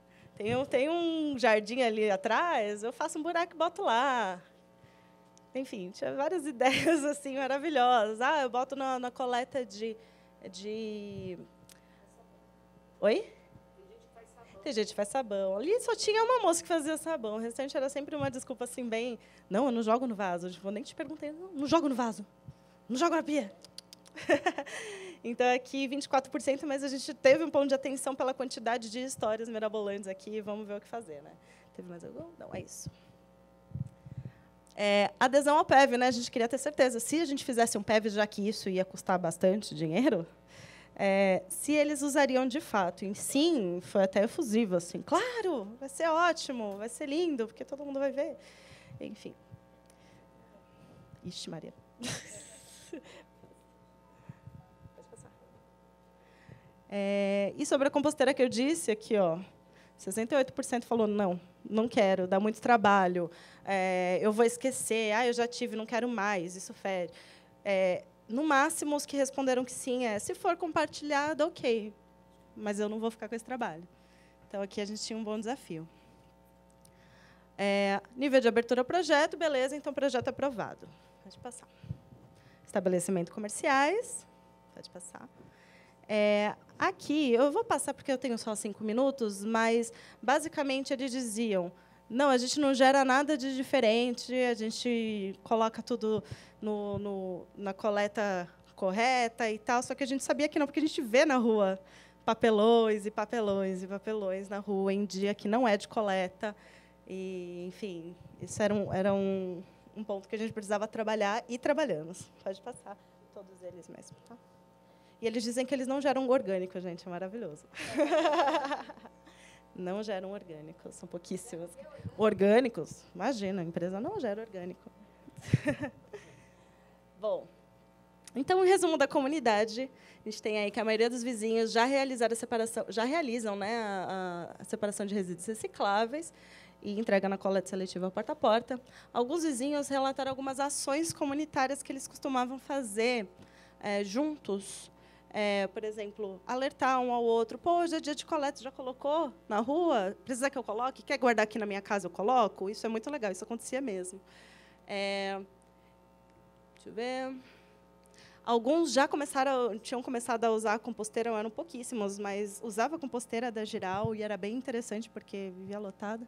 A: tem um jardim ali atrás, eu faço um buraco e boto lá. Enfim, tinha várias ideias assim maravilhosas. Eu boto na coleta de... Oi? Tem gente que faz sabão. Ali só tinha uma moça que fazia sabão. O restante era sempre uma desculpa assim, bem... Não, eu não jogo no vaso. Eu nem te perguntei. Não jogo no vaso. Não jogo na pia. Então, aqui, 24%, mas a gente teve um ponto de atenção pela quantidade de histórias mirabolantes aqui. Vamos ver o que fazer, né? Teve mais algum? Não, é isso. Adesão ao PEV, né? A gente queria ter certeza. Se a gente fizesse um PEV, já que isso ia custar bastante dinheiro, se eles usariam de fato. E sim, foi até efusivo, assim. Claro, vai ser ótimo, vai ser lindo, porque todo mundo vai ver. Enfim. Ixi, Maria. Pode passar. E sobre a composteira que eu disse aqui, ó, 68% falou não quero, dá muito trabalho, eu vou esquecer, eu já tive, não quero mais, isso fere. No máximo, os que responderam que sim, se for compartilhado, ok, mas eu não vou ficar com esse trabalho. Então, aqui a gente tinha um bom desafio. Nível de abertura ao projeto, beleza, então, projeto aprovado. Pode passar. Estabelecimento comerciais, pode passar. Aqui, eu vou passar porque eu tenho só 5 minutos, mas, basicamente, eles diziam, não, a gente não gera nada de diferente, a gente coloca tudo na coleta correta e tal, só que a gente sabia que não, porque a gente vê na rua papelões e papelões e papelões na rua em dia que não é de coleta. E, enfim, isso era um ponto que a gente precisava trabalhar e trabalhamos. Pode passar todos eles mesmo, tá? E eles dizem que eles não geram orgânico, gente, é maravilhoso. Não geram orgânicos, são pouquíssimos. Orgânicos? Imagina, a empresa não gera orgânico. Bom, então, em resumo da comunidade, a gente tem aí que a maioria dos vizinhos já realizaram a separação, já realizam, né, a separação de resíduos recicláveis e entrega na coleta seletiva porta a porta. Alguns vizinhos relataram algumas ações comunitárias que eles costumavam fazer juntos, Por exemplo, alertar um ao outro. Pô, hoje é dia de coleta, já colocou na rua? Precisa que eu coloque? Quer guardar aqui na minha casa, eu coloco? Isso é muito legal, isso acontecia mesmo. Deixa eu ver. Alguns já tinham começado a usar a composteira, eram pouquíssimos, mas usava a composteira da Giral e era bem interessante, porque vivia lotada.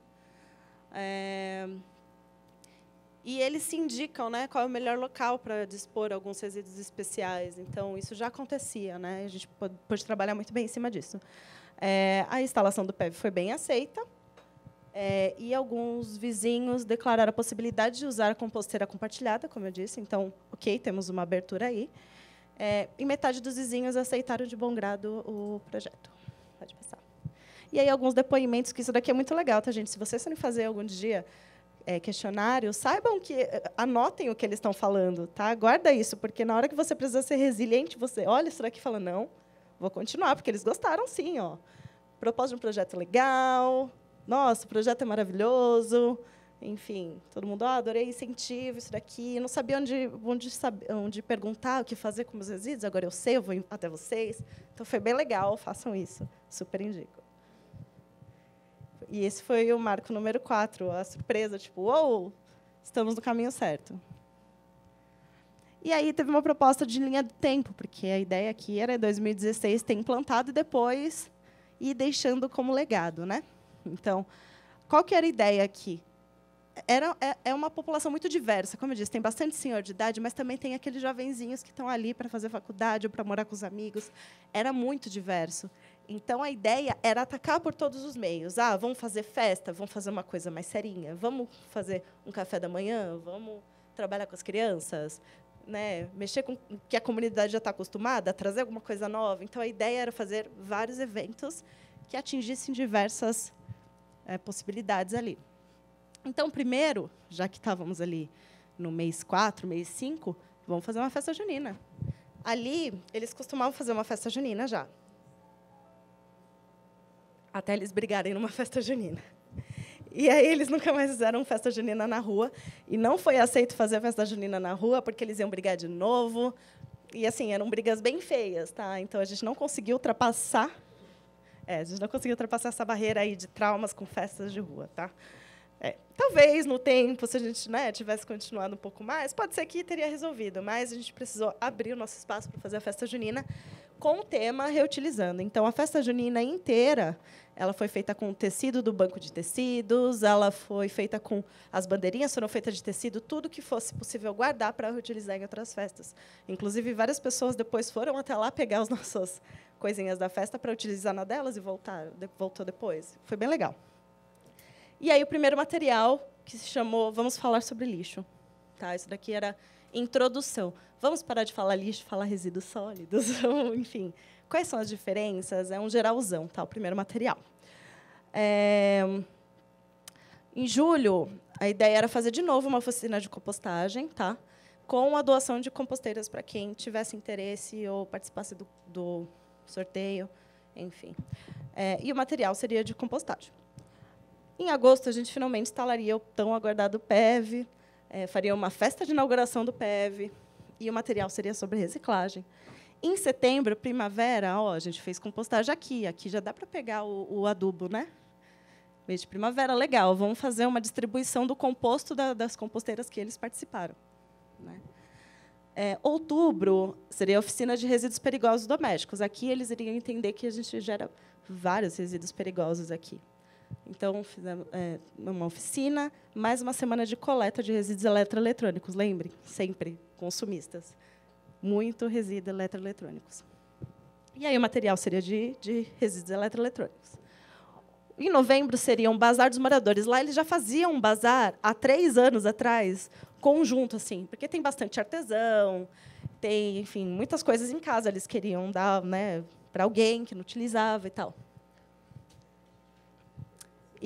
A: E eles se indicam, né, qual é o melhor local para dispor alguns resíduos especiais. Então, isso já acontecia, né? A gente pôde trabalhar muito bem em cima disso. A instalação do PEV foi bem aceita, e alguns vizinhos declararam a possibilidade de usar a composteira compartilhada, como eu disse. Então, ok, temos uma abertura aí. E metade dos vizinhos aceitaram de bom grado o projeto. Pode passar. E aí, alguns depoimentos, que isso daqui é muito legal, tá, gente? Se vocês forem fazer algum dia questionário, saibam anotem o que eles estão falando, tá? Guarda isso, porque na hora que você precisa ser resiliente, você olha isso daqui e fala, não, vou continuar, porque eles gostaram, sim. Ó. Propósito de um projeto legal, nossa, o projeto é maravilhoso, enfim, todo mundo, adorei incentivo, isso daqui, não sabia onde perguntar, o que fazer com os resíduos, agora eu sei, eu vou até vocês. Então, foi bem legal, façam isso, super indico. E esse foi o marco número 4, a surpresa, tipo, uou, estamos no caminho certo. E aí teve uma proposta de linha do tempo, porque a ideia aqui era, em 2016, ter implantado e depois ir deixando como legado, né? Então, qual que era a ideia aqui? É uma população muito diversa, como eu disse, tem bastante senhor de idade, mas também tem aqueles jovenzinhos que estão ali para fazer faculdade ou para morar com os amigos. Era muito diverso. Então, a ideia era atacar por todos os meios. Vamos fazer festa, vamos fazer uma coisa mais serinha, vamos fazer um café da manhã, vamos trabalhar com as crianças, né? Mexer com o que a comunidade já está acostumada, trazer alguma coisa nova. Então, a ideia era fazer vários eventos que atingissem diversas possibilidades ali. Então, primeiro, já que estávamos ali no mês 4, mês 5, vamos fazer uma festa junina. Ali, eles costumavam fazer uma festa junina já. Até eles brigarem numa festa junina. E aí eles nunca mais fizeram festa junina na rua. E não foi aceito fazer festa junina na rua, porque eles iam brigar de novo. E, assim, eram brigas bem feias, tá? Então, a gente não conseguiu ultrapassar essa barreira aí de traumas com festas de rua, tá? Talvez, no tempo, se a gente tivesse continuado um pouco mais, pode ser que teria resolvido, mas a gente precisou abrir o nosso espaço para fazer a festa junina com o tema reutilizando. Então, a festa junina inteira, ela foi feita com tecido do banco de tecidos, ela foi feita com... As bandeirinhas foram feitas de tecido, tudo que fosse possível guardar para reutilizar em outras festas. Inclusive, várias pessoas depois foram até lá pegar as nossas coisinhas da festa para utilizar na delas e voltou depois. Foi bem legal. E aí, o primeiro material, que se chamou Vamos Falar sobre Lixo. Tá? Isso daqui era introdução. Vamos parar de falar lixo, falar resíduos sólidos, enfim. Quais são as diferenças? É um geralzão, tá? O primeiro material. Em julho, a ideia era fazer de novo uma oficina de compostagem, tá? Com a doação de composteiras para quem tivesse interesse ou participasse do sorteio, enfim. E o material seria de compostagem. Em agosto, a gente finalmente instalaria o tão aguardado PEV, faria uma festa de inauguração do PEV, e o material seria sobre reciclagem. Em setembro, primavera, a gente fez compostagem aqui. Aqui já dá para pegar o adubo, né? Mês de primavera, legal. Vamos fazer uma distribuição do composto das composteiras que eles participaram. Né? Outubro seria a oficina de resíduos perigosos domésticos. Aqui eles iriam entender que a gente gera vários resíduos perigosos aqui. Então, fizemos uma oficina, mais uma semana de coleta de resíduos eletroeletrônicos. Lembrem, sempre, consumistas. Muito resíduos eletroeletrônicos. E aí o material seria de resíduos eletroeletrônicos. Em novembro, seria um bazar dos moradores. Lá eles já faziam um bazar há 3 anos atrás, conjunto, assim, porque tem bastante artesão, tem, enfim, muitas coisas em casa. Eles queriam dar, né, para alguém que não utilizava e tal.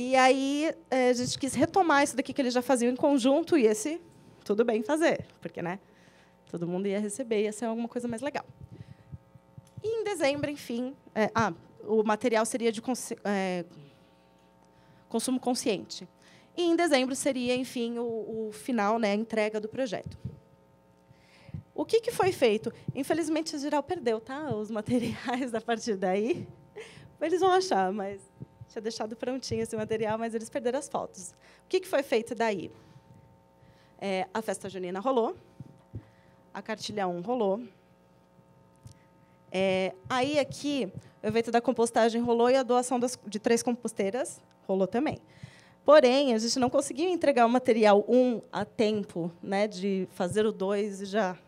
A: E aí a gente quis retomar isso daqui que eles já faziam em conjunto, e esse, tudo bem fazer, porque, né, todo mundo ia receber, ia ser alguma coisa mais legal. E, em dezembro, enfim, o material seria de consumo consciente. E, em dezembro, seria, enfim, o final, né, a entrega do projeto. O que foi feito? Infelizmente, a Giral perdeu, tá? Os materiais a partir daí. Eles vão achar, mas tinha deixado prontinho esse material, mas eles perderam as fotos. O que foi feito daí? A festa junina rolou, a cartilha 1 rolou. Aí, aqui, o evento da compostagem rolou e a doação de 3 composteiras rolou também. Porém, a gente não conseguiu entregar o material 1 a tempo, né, de fazer o 2 e já,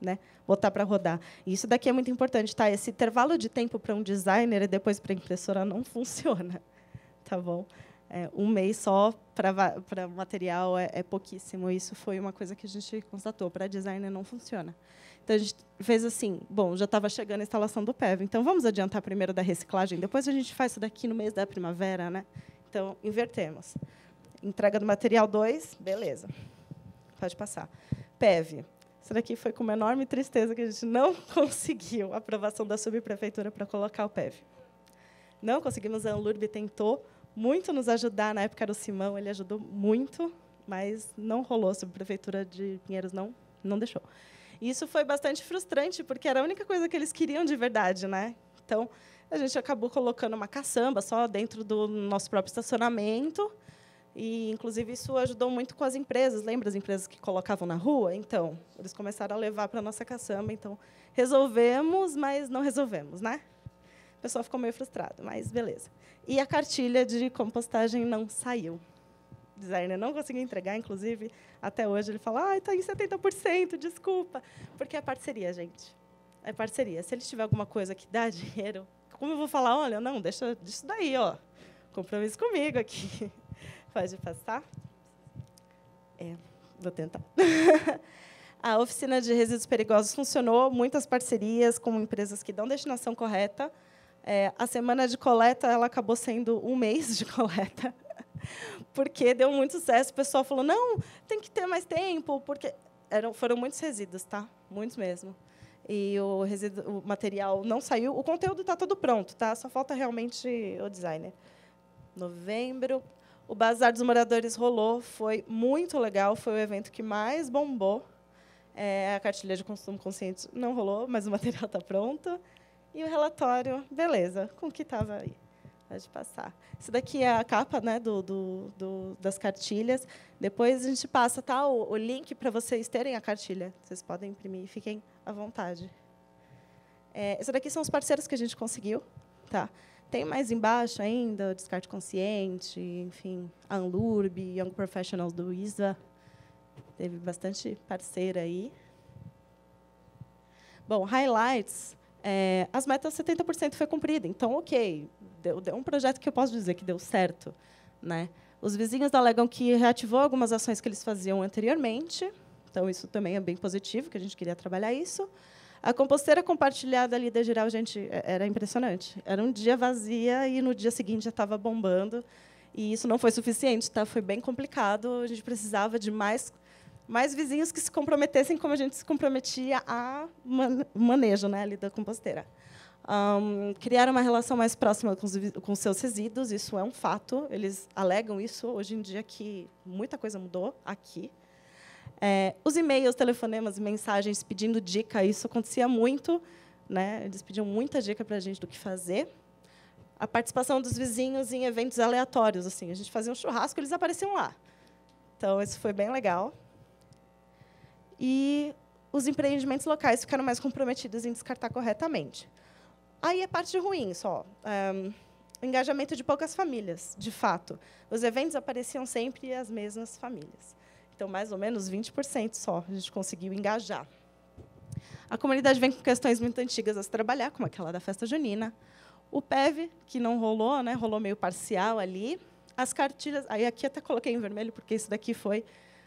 A: né, botar para rodar. E isso daqui é muito importante, tá? Esse intervalo de tempo para um designer e depois para a impressora não funciona, tá bom? Um mês só para material é pouquíssimo. Isso foi uma coisa que a gente constatou. Para designer não funciona. Então, a gente fez assim, bom, já estava chegando a instalação do PEV, então vamos adiantar primeiro da reciclagem, depois a gente faz isso daqui no mês da primavera, né? Então, invertemos. Entrega do material 2, beleza. Pode passar. PEV. Isso daqui foi com uma enorme tristeza que a gente não conseguiu a aprovação da subprefeitura para colocar o PEV. Não conseguimos, a Anlurb tentou muito nos ajudar, na época era o Simão, ele ajudou muito, mas não rolou, a subprefeitura de Pinheiros não deixou. E isso foi bastante frustrante, porque era a única coisa que eles queriam de verdade, né? Então, a gente acabou colocando uma caçamba só dentro do nosso próprio estacionamento, e, inclusive, isso ajudou muito com as empresas. Lembra as empresas que colocavam na rua? Então, eles começaram a levar para a nossa caçamba. Então, resolvemos, mas não resolvemos, né? O pessoal ficou meio frustrado, mas beleza. E a cartilha de compostagem não saiu. O designer não conseguiu entregar, inclusive, até hoje ele fala, está em 70%, desculpa. Porque é parceria, gente. É parceria. Se ele tiver alguma coisa que dá dinheiro, como eu vou falar, olha, não, deixa disso daí, ó, compromisso comigo aqui. Pode passar? Vou tentar. A oficina de resíduos perigosos funcionou, muitas parcerias com empresas que dão destinação correta. A semana de coleta ela acabou sendo um mês de coleta, porque deu muito sucesso. O pessoal falou, não, tem que ter mais tempo, porque foram muitos resíduos, tá? Muitos mesmo. E o material não saiu. O conteúdo está todo pronto, tá? Só falta realmente o designer. Novembro. O Bazar dos Moradores rolou, foi muito legal, foi o evento que mais bombou. A cartilha de consumo consciente não rolou, mas o material está pronto. E o relatório, beleza, com o que estava aí. Pode passar. Isso daqui é a capa, né, das cartilhas. Depois a gente passa, tá, o link para vocês terem a cartilha. Vocês podem imprimir, fiquem à vontade. Esses daqui são os parceiros que a gente conseguiu. Tá? Tem mais embaixo ainda, o Descarte Consciente, enfim, a Anlurb, Young Professionals do ISA. Teve bastante parceira aí. Bom, highlights, as metas 70% foi cumprida, então, ok, deu um projeto que eu posso dizer que deu certo, né? Os vizinhos alegam que reativou algumas ações que eles faziam anteriormente, então isso também é bem positivo, que a gente queria trabalhar isso. A composteira compartilhada ali da Giral, gente, era impressionante. Era um dia vazia e no dia seguinte já estava bombando. E isso não foi suficiente, tá? Foi bem complicado. A gente precisava de mais vizinhos que se comprometessem como a gente se comprometia a manejo, né, ali da composteira. Criaram uma relação mais próxima com seus resíduos, isso é um fato. Eles alegam isso hoje em dia, que muita coisa mudou aqui. Os e-mails, telefonemas e mensagens pedindo dica, isso acontecia muito, né? Eles pediam muita dica para a gente do que fazer. A participação dos vizinhos em eventos aleatórios, assim, a gente fazia um churrasco, eles apareciam lá. Então, isso foi bem legal. E os empreendimentos locais ficaram mais comprometidos em descartar corretamente. Aí, a parte ruim, só. O engajamento de poucas famílias, de fato. Os eventos apareciam sempre as mesmas famílias. Então, mais ou menos 20% só a gente conseguiu engajar. A comunidade vem com questões muito antigas a se trabalhar, como aquela da festa junina. O PEV, que não rolou, né, rolou meio parcial ali. As cartilhas, aí aqui até coloquei em vermelho, porque isso daqui foi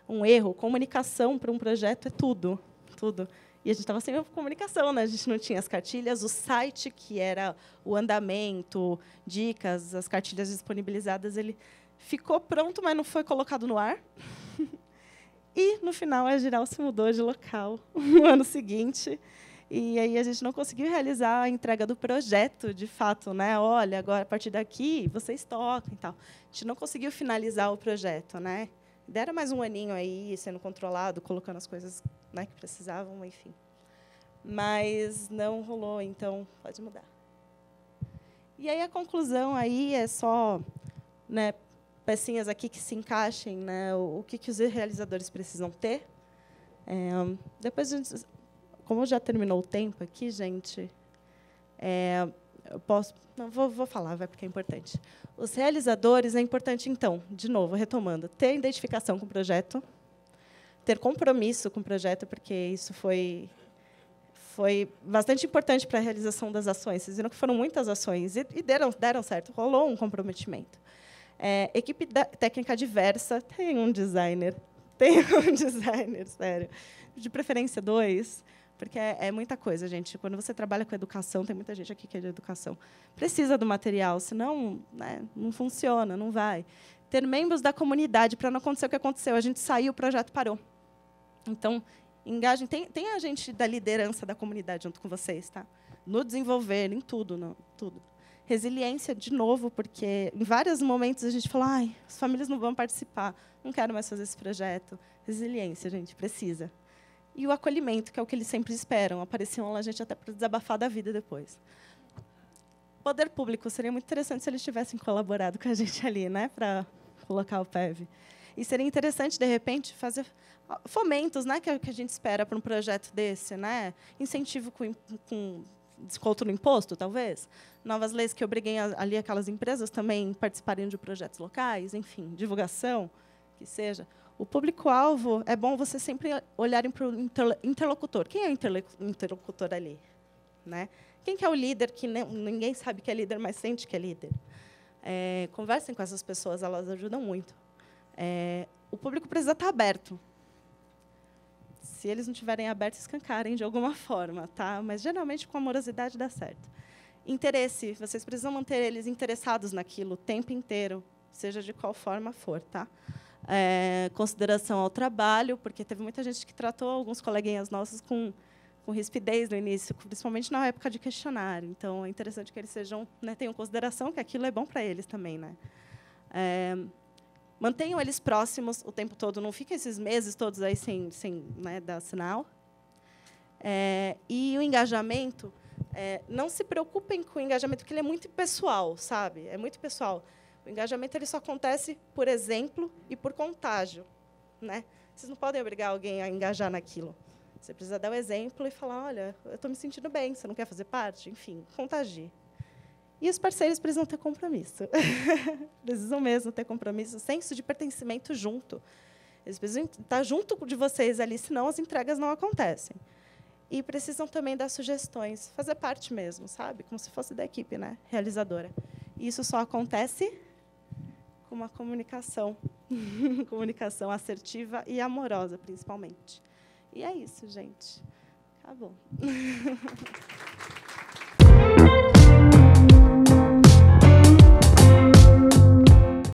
A: um erro. Comunicação para um projeto é tudo, tudo. E a gente estava sem comunicação, né? A gente não tinha as cartilhas. O site, que era o andamento, dicas, as cartilhas disponibilizadas, ele ficou pronto, mas não foi colocado no ar. E, no final, a Giral se mudou de local no ano seguinte. E aí a gente não conseguiu realizar a entrega do projeto, de fato, né? Olha, agora, a partir daqui, vocês tocam e tal. A gente não conseguiu finalizar o projeto, né? Deram mais um aninho aí, sendo controlado, colocando as coisas, né, que precisavam, enfim. Mas não rolou, então pode mudar. E aí a conclusão aí é só, né, pecinhas aqui que se encaixem, né, o que os realizadores precisam ter. Depois, como já terminou o tempo aqui, gente, eu posso... Não, vou falar, porque é importante. Os realizadores, é importante, então, de novo, retomando, ter identificação com o projeto, ter compromisso com o projeto, porque isso foi bastante importante para a realização das ações. Vocês viram que foram muitas ações e deram certo, rolou um comprometimento. Equipe técnica diversa, tem um designer, sério. De preferência 2, porque é muita coisa, gente. Quando você trabalha com educação, tem muita gente aqui que é de educação, precisa do material, senão, né, não funciona, não vai. Ter membros da comunidade, para não acontecer o que aconteceu. A gente saiu, o projeto parou. Então, engajem, tem a gente da liderança da comunidade junto com vocês, tá? No desenvolver, em tudo, tudo. Resiliência, de novo, porque em vários momentos a gente falou, as famílias não vão participar, não quero mais fazer esse projeto. Resiliência, gente, precisa. E o acolhimento, que é o que eles sempre esperam. Apareciam lá a gente até para desabafar da vida depois. Poder público, seria muito interessante se eles tivessem colaborado com a gente ali, né, para colocar o PEV. E seria interessante, de repente, fazer fomentos, né, que é o que a gente espera para um projeto desse, né? Incentivo com desconto no imposto, talvez. Novas leis que obriguem ali aquelas empresas também participarem de projetos locais, enfim, divulgação, que seja. O público-alvo, é bom você sempre olharem para o interlocutor. Quem é o interlocutor ali? Né? Quem que é o líder que ninguém sabe que é líder, mas sente que é líder? Conversem com essas pessoas, elas ajudam muito. O público precisa estar aberto. Se eles não estiverem abertos, escancarem de alguma forma, tá? Mas, geralmente, com amorosidade dá certo. Interesse, vocês precisam manter eles interessados naquilo o tempo inteiro, seja de qual forma for, tá? Consideração ao trabalho, porque teve muita gente que tratou alguns coleguinhas nossos com rispidez no início, principalmente na época de questionário. Então, é interessante que eles sejam, né, tenham consideração que aquilo é bom para eles também, né? Mantenham eles próximos o tempo todo, não fiquem esses meses todos aí sem né, dar sinal. E o engajamento, não se preocupem com o engajamento, porque ele é muito pessoal, sabe? É muito pessoal. O engajamento ele só acontece por exemplo e por contágio, né? Vocês não podem obrigar alguém a engajar naquilo. Você precisa dar o exemplo e falar, olha, eu estou me sentindo bem, você não quer fazer parte? Enfim, contagie. E os parceiros precisam ter compromisso. Precisam mesmo ter compromisso, senso de pertencimento junto. Eles precisam estar junto de vocês ali, senão as entregas não acontecem. E precisam também dar sugestões, fazer parte mesmo, sabe? Como se fosse da equipe, né, realizadora. E isso só acontece com uma comunicação, comunicação assertiva e amorosa, principalmente. E é isso, gente. Acabou.